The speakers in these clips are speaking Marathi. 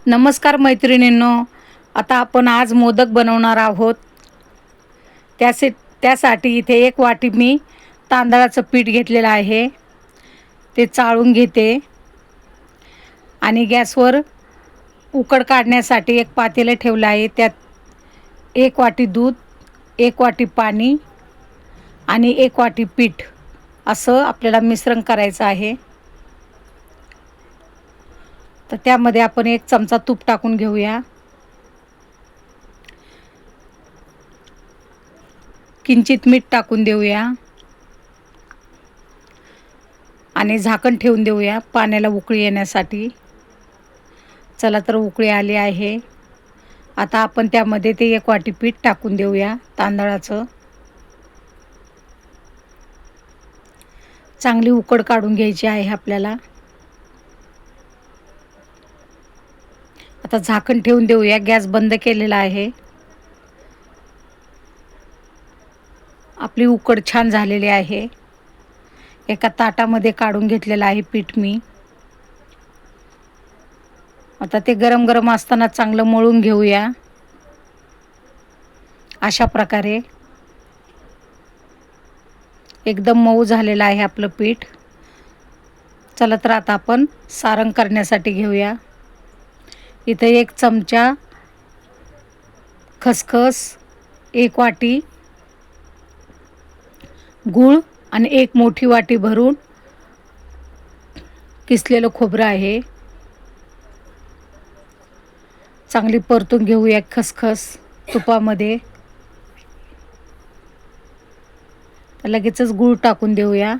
नमस्कार मैत्रिणींनो, आता आपण आज मोदक बनवणार आहोत. त्यासाठी इथे 1 वाटी मी तांदळाचं पीठ घेतलेलं आहे. ते चाळून घेते आणि गॅसवर उकड काढण्यासाठी एक पातेलं ठेवलं आहे. त्यात 1 वाटी दूध, 1 वाटी पाणी आणि 1 वाटी पीठ असं आपल्याला मिश्रण करायचं आहे. तर त्यामध्ये आपण 1 चमचा तूप टाकून घेऊया. किंचित मीठ टाकून देऊया आणि झाकण ठेवून देऊया पाण्याला उकळी येण्यासाठी. चला तर उकळी आली आहे. आता आपण त्यामध्ये ते 1 वाटी पीठ टाकून देऊया तांदळाचं. चांगली उकड काढून घ्यायची आहे आपल्याला. आता झाकण ठेवून देऊया. गॅस बंद केलेला आहे. आपली उकड छान झालेली आहे. एका ताटामध्ये काढून घेतलेलं आहे पीठ मी. आता ते गरम गरम असताना चांगलं मळून घेऊया अशा प्रकारे. एकदम मऊ झालेलं आहे आपलं पीठ. चला तर आता आपण सारण करण्यासाठी घेऊया. इथे 1 चमचा खसखस, 1 वाटी गूळ आणि 1 मोठी वाटी भरून किसलेलं खोबरं आहे. चांगली परतून घेऊया खसखस तुपामध्ये. लगेचच गूळ टाकून देऊया.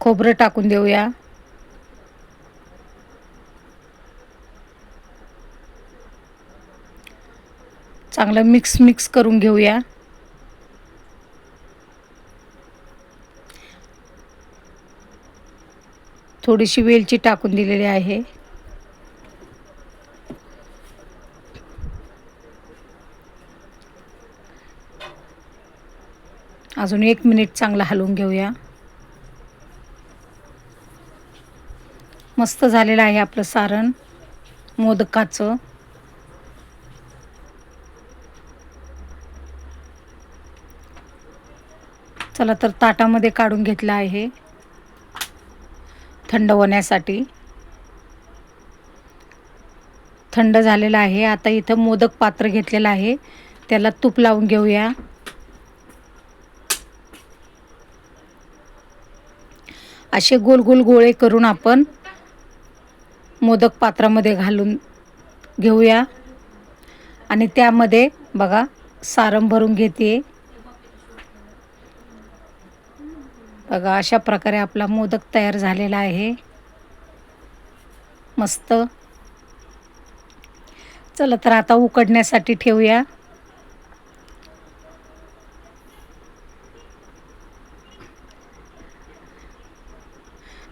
खोबरं टाकून देऊया. चांगलं मिक्स करून घेऊया. थोडीशी वेलची टाकून दिलेली आहे. अजून 1 मिनिट चांगलं हलवून घेऊया. मस्त झालेलं आहे आपलं सारण मोदकाचं. चला तर ताटामध्ये काढून घेतलं आहे थंड होण्यासाठी. थंड झालेलं आहे. आता इथं मोदक पात्र घेतलेलं आहे. त्याला तूप लावून घेऊया. असे गोल गोल गोळे करून आपण मोदक पात्रामध्ये घालून घेऊया आणि त्यामध्ये बघा सारण भरून घेते. बघा अशा प्रकारे आपला मोदक तयार झालेला आहे मस्त. चला तर आता उकडण्यासाठी ठेवूया.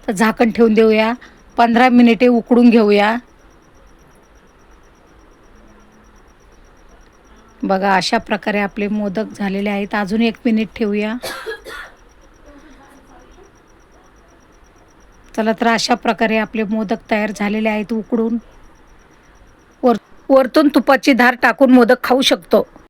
तर झाकण ठेवून देऊया. 15 मिनिटे उकडून घेऊया. बघा अशा प्रकारे आपले मोदक झालेले आहेत. अजून 1 मिनिट ठेवूया. चला तर अशा प्रकारे आपले मोदक तयार झालेले आहेत उकडून. वरतून तुपाची धार टाकून मोदक खाऊ शकतो.